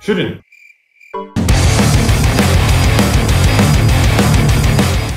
Shooting.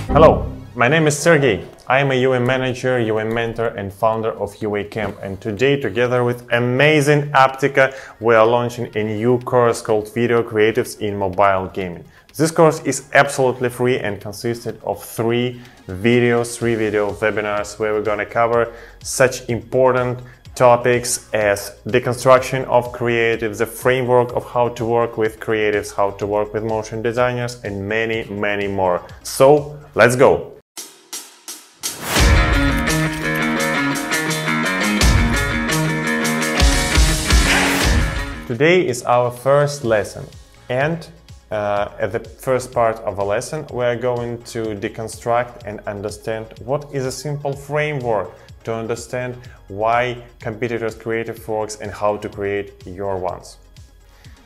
Hello, my name is Sergey. I am a UA manager, UA mentor and founder of UA Camp, and today together with amazing Apptica we are launching a new course called Video Creatives in Mobile Gaming. This course is absolutely free and consisted of three video webinars where we're going to cover such important topics as the construction of creatives, the framework of how to work with creatives, how to work with motion designers, and many more. So let's go! Today is our first lesson, and at the first part of the lesson we are going to deconstruct and understand what is a simple framework to understand why competitors' creative works and how to create your ones.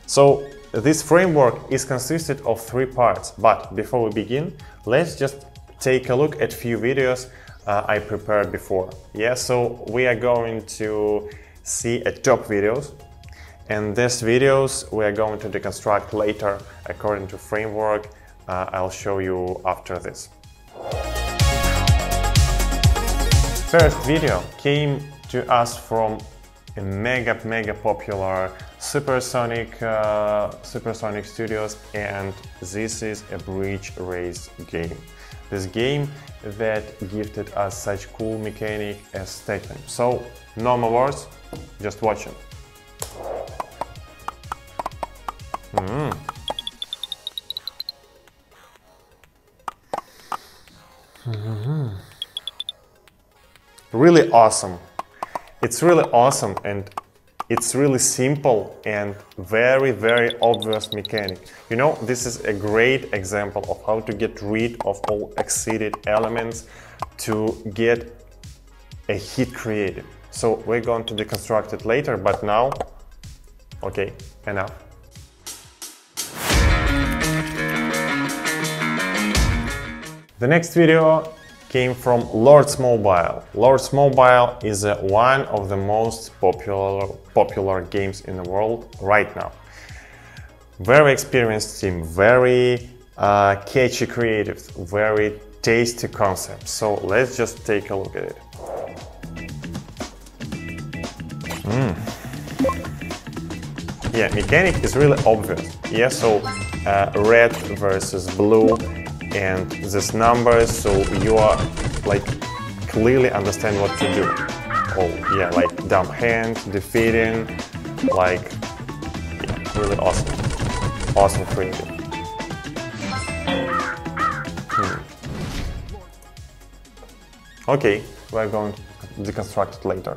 So this framework is consisted of three parts, but before we begin, let's just take a look at few videos I prepared before. Yeah, so we are going to see a top videos, and these videos we are going to deconstruct later according to framework. I'll show you after this. First video came to us from a mega popular Supersonic Studios, and this is a bridge race game. This game that gifted us such cool mechanic as statement. So no more words, just watch it. Really awesome. It's really awesome, and it's really simple and very obvious mechanic. You know, this is a great example of how to get rid of all exceeded elements to get a hit creative. So we're going to deconstruct it later, but now, okay, enough. The next video came from Lords Mobile. Lords Mobile is one of the most popular games in the world right now. Very experienced team, very catchy creatives, very tasty concepts. So let's just take a look at it. Yeah, mechanic is really obvious. Yeah, so red versus blue, and these numbers, so you are like clearly understand what to do. Oh yeah, like dump hand, defeating, like yeah, really awesome creative. Okay, we're going to deconstruct it later.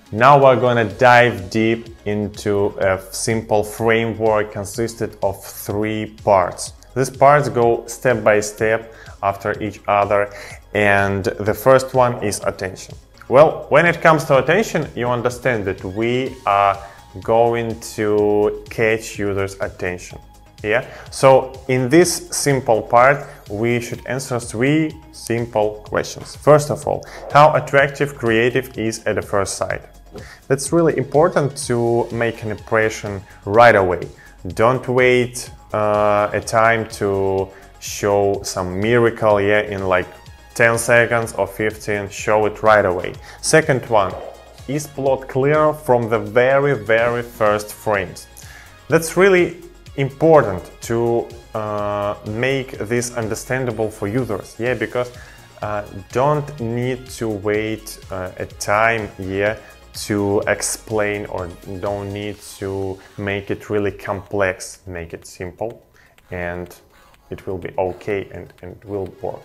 Now we're going to dive deep into a simple framework consisted of three parts. These parts go step by step after each other, and the first one is attention. Well, when it comes to attention, you understand that we are going to catch users' attention. Yeah, so in this simple part we should answer three simple questions. First of all, how attractive creative is at the first sight? That's really important to make an impression right away. Don't wait a time to show some miracle, yeah, in like 10 seconds or 15, show it right away. Second one, is plot clear from the very first frames? That's really important to make this understandable for users, yeah, because don't need to wait a time, yeah, to explain, or don't need to make it really complex. Make it simple and it will be okay and will work.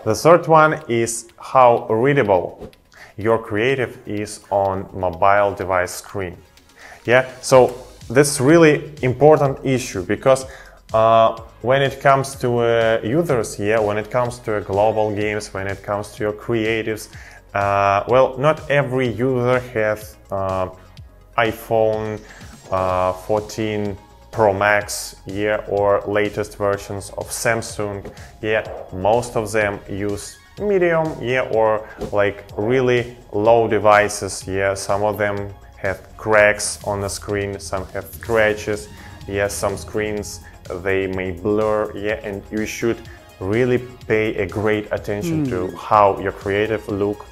The third one is how readable your creative is on mobile device screen. Yeah, so that's really important issue, because when it comes to users, yeah, when it comes to global games, when it comes to your creatives, well, not every user has iPhone 14 Pro Max, yeah, or latest versions of Samsung. Yeah, most of them use medium, yeah, or like really low devices, yeah. Some of them have cracks on the screen, some have scratches, yeah. Some screens they may blur, yeah, and you should really pay a great attention to how your creative look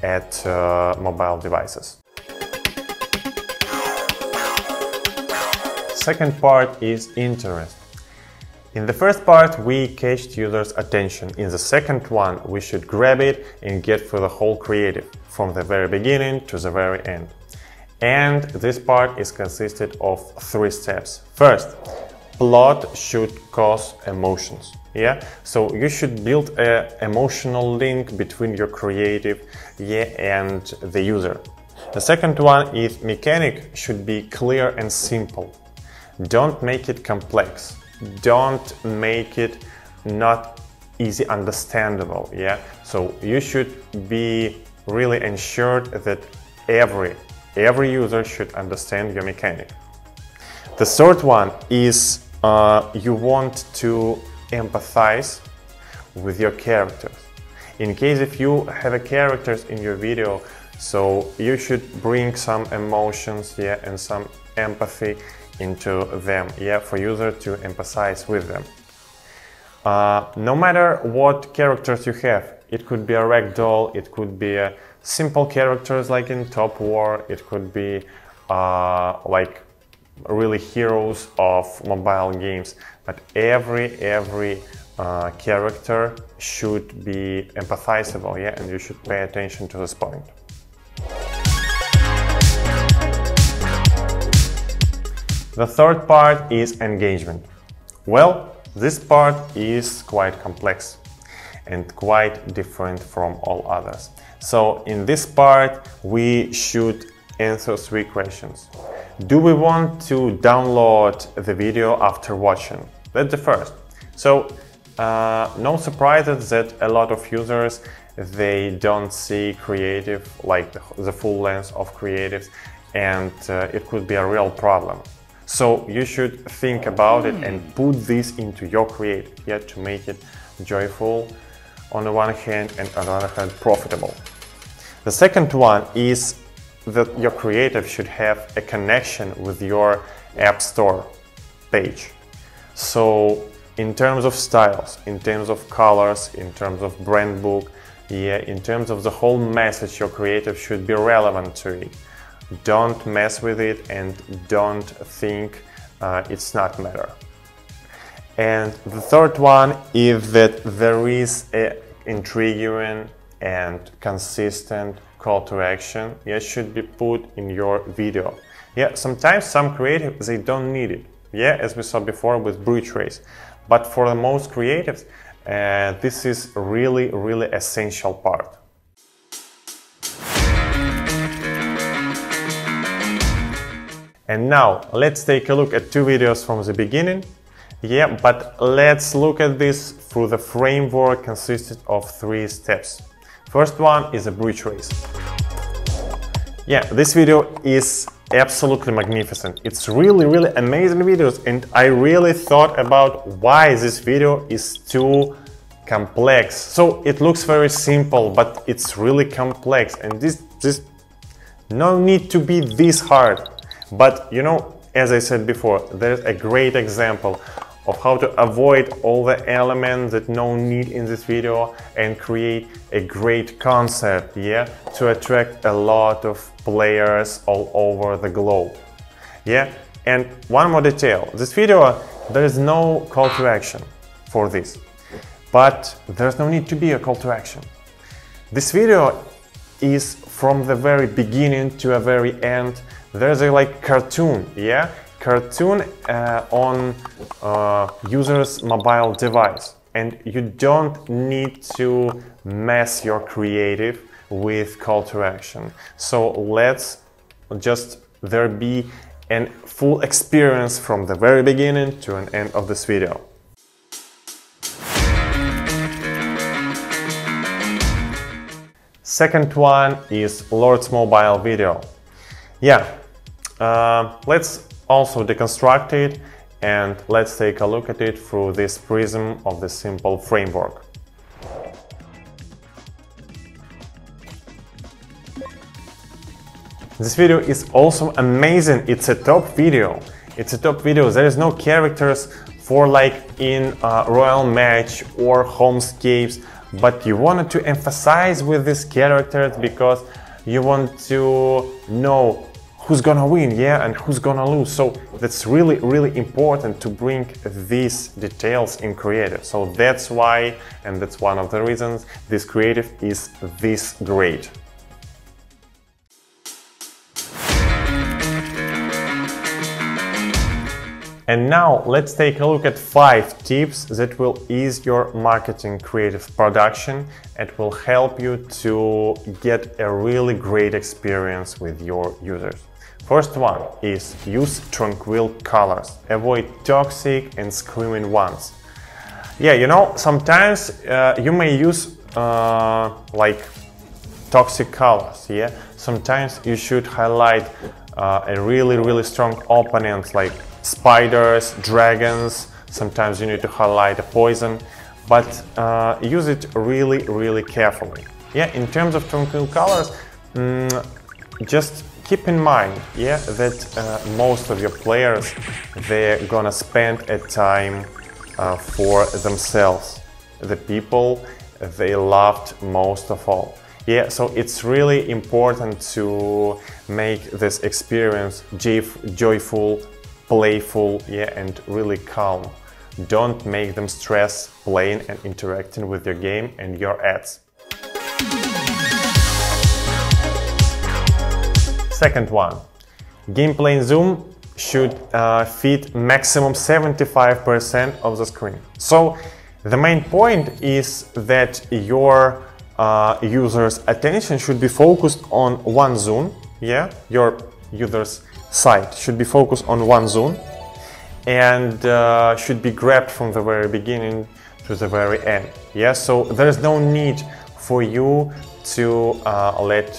at mobile devices. Second part is interest. In the first part, we catched users' attention. In the second one, we should grab it and get through the whole creative, from the very beginning to the very end. And this part is consisted of 3 steps. First, plot should cause emotions. Yeah, so you should build an emotional link between your creative, yeah, and the user. The second one is mechanic should be clear and simple. Don't make it complex. Don't make it not easy understandable, yeah. So you should be really ensured that every user should understand your mechanic. The third one is you want to empathize with your characters. In case if you have a characters in your video, so you should bring some emotions, yeah, and some empathy into them, yeah, for user to empathize with them. No matter what characters you have, it could be a ragdoll, it could be a simple characters like in Top War, it could be like really heroes of mobile games, but every character should be empathizable, yeah, and you should pay attention to this point. The third part is engagement. Well, this part is quite complex and quite different from all others. So in this part, we should answer 3 questions. Do we want to download the video after watching? That's the first. So no surprises that a lot of users, they don't see creative, like the full length of creatives, and it could be a real problem. So you should think about it and put this into your creative, yeah, to make it joyful on the one hand and on the other hand profitable. The second one is that your creative should have a connection with your App Store page. So in terms of styles, in terms of colors, in terms of brand book, yeah, in terms of the whole message, your creative should be relevant to it. Don't mess with it and don't think it's not matter. And the third one is that there is an intriguing and consistent call to action, yeah, should be put in your video. Yeah, sometimes some creative, they don't need it, yeah, as we saw before with bridge race. But for the most creatives, this is really essential part. And now let's take a look at 2 videos from the beginning. Yeah, but let's look at this through the framework consisted of 3 steps. First one is a bridge race. Yeah, this video is absolutely magnificent. It's really amazing videos, and I really thought about why this video is too complex. So it looks very simple, but it's really complex, and this no need to be this hard. But you know, as I said before, there's a great example of how to avoid all the elements that no need in this video and create a great concept, yeah, to attract a lot of players all over the globe. Yeah, and one more detail, this video, there is no call to action for this, but there's no need to be a call to action. This video is from the very beginning to a very end. There's a like cartoon, yeah, cartoon on user's mobile device, and you don't need to mess your creative with call to action. So let's just there be a full experience from the very beginning to an end of this video. Second one is Lord's mobile video. Yeah, let's also deconstruct it and let's take a look at it through this prism of the simple framework. This video is also amazing. It's a top video. It's a top video. There is no characters for like in Royal Match or Homescapes, but you wanted to emphasize with these characters because you want to know who's gonna win, yeah, and who's gonna lose. So that's really, really important to bring these details in creative. So that's why, and that's one of the reasons, this creative is this great. And now let's take a look at 5 tips that will ease your marketing creative production and will help you to get a really great experience with your users. First one is use tranquil colors. Avoid toxic and screaming ones. Yeah, you know, sometimes you may use like toxic colors, yeah? Sometimes you should highlight a really strong opponent like spiders, dragons. Sometimes you need to highlight a poison, but use it really carefully. Yeah, in terms of tranquil colors, just keep in mind, yeah, that most of your players, they're gonna spend a time for themselves, the people they loved most of all. Yeah, so it's really important to make this experience joyful, playful, yeah, and really calm. Don't make them stress playing and interacting with your game and your ads. Second one, gameplay zoom should fit maximum 75% of the screen. So the main point is that your user's attention should be focused on one zone. Yeah, your user's sight should be focused on one zone and should be grabbed from the very beginning to the very end. Yeah, so there is no need for you to let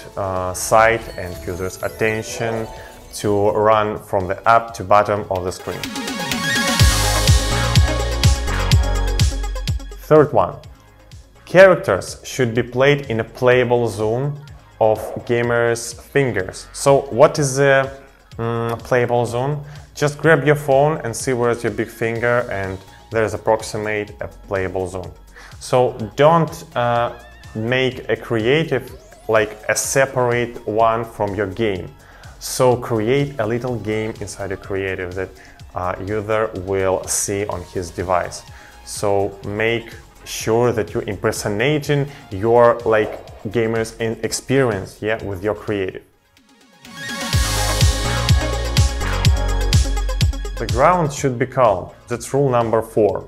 sight and user's attention to run from the up to bottom of the screen. Third one, characters should be played in a playable zone of gamers' fingers. So what is the playable zone? Just grab your phone and see where's your big finger, and there's approximate a playable zone. So don't make a creative like a separate one from your game. So create a little game inside a creative that user will see on his device. So make sure that you're impersonating your like gamers in experience, yeah, with your creative. The ground should be calm. That's rule number 4.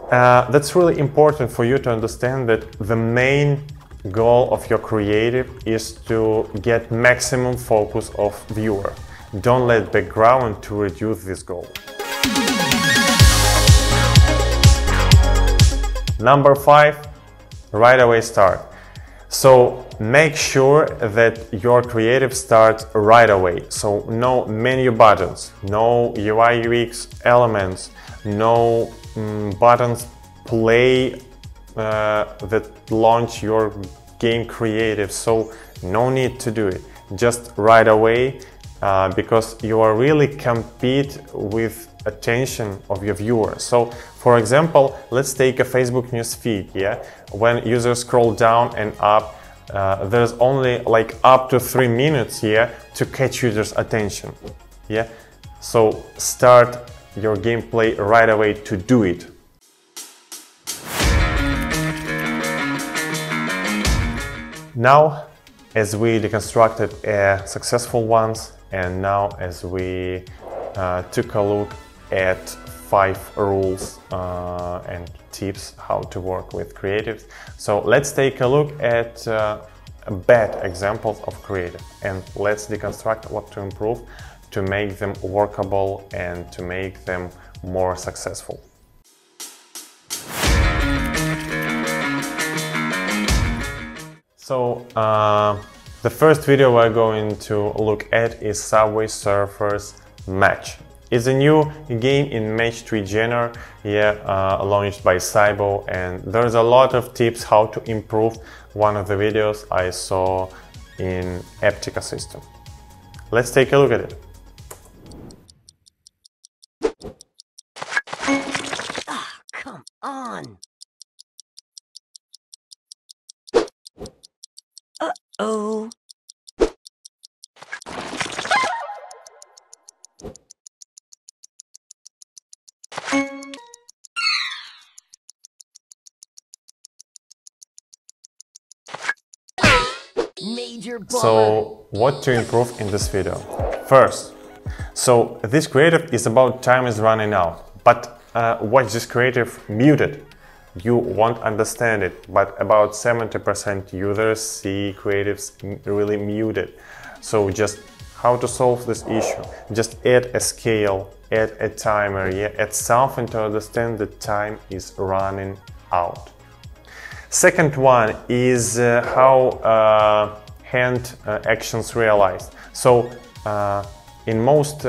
That's really important for you to understand that the main goal of your creative is to get maximum focus of viewer. Don't let background to reduce this goal. Number 5, right away start. So make sure that your creative starts right away. So no menu buttons, no UI UX elements, no buttons play that launch your game creative. So no need to do it. Just right away because you are really compete with attention of your viewers. So for example, let's take a Facebook news feed, yeah? When users scroll down and up, there's only like up to 3 minutes here to catch users' attention, yeah? So start your gameplay right away to do it. Now, as we deconstructed a successful ones, and now as we took a look at 5 rules and tips how to work with creatives. So let's take a look at bad examples of creative and let's deconstruct what to improve to make them workable and to make them more successful. So the first video we're going to look at is Subway Surfers Match. It's a new game in Match 3 genre, launched by Cybo, and there's a lot of tips how to improve one of the videos I saw in Apptica system. Let's take a look at it. Ah, come on. Uh-oh. Major bummer. So, what to improve in this video? First, so this creative is about time is running out, but watch this creative muted. You won't understand it, but about 70% users see creatives really muted. So just how to solve this issue? Just add a scale, add a timer, yeah, add something to understand that time is running out. Second one is how hand actions realized. So in most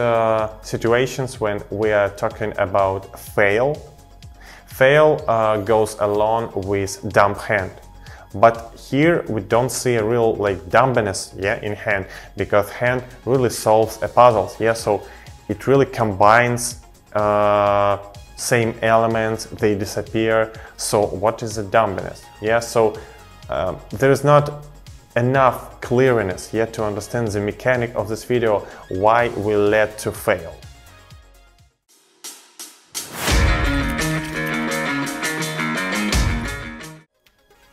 situations when we are talking about fail goes along with dumb hand. But here we don't see a real dumbness, yeah, in hand, because hand really solves a puzzle, yeah, so it really combines same elements, they disappear. So what is the dumbness? Yeah, so there is not enough clearness yet to understand the mechanic of this video, why we led to fail.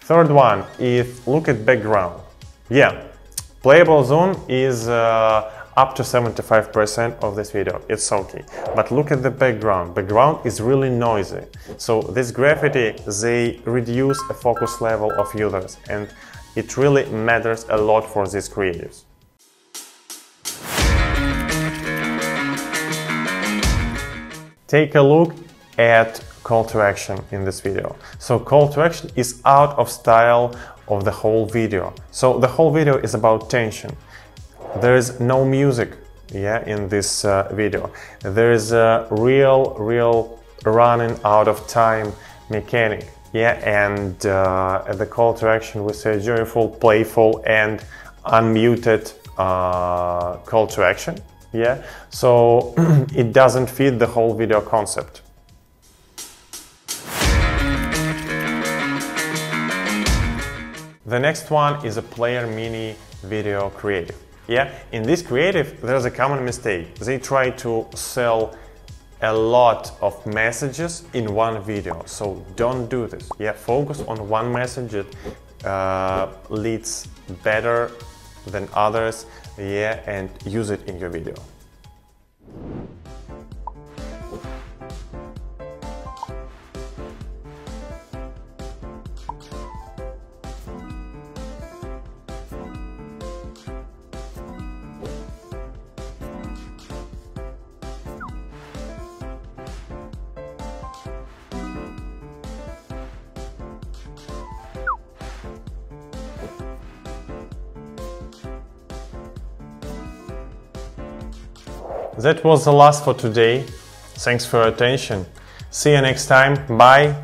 Third one is look at background. Yeah, playable zone is up to 75% of this video, it's okay. But look at the background. Background is really noisy. So this graffiti, they reduce a focus level of users, and it really matters a lot for these creatives. Take a look at call to action in this video. So call to action is out of style of the whole video. So the whole video is about tension. There is no music, yeah, in this video. There is a real running out of time mechanic, yeah, and at the call to action we say joyful, playful, and unmuted call to action, yeah. So it doesn't fit the whole video concept. The next one is a player mini video creative. Yeah, in this creative there's a common mistake. They try to sell a lot of messages in one video. So don't do this. Yeah, focus on one message that leads better than others. Yeah, and use it in your video. That was the last for today. Thanks for your attention. See you next time. Bye.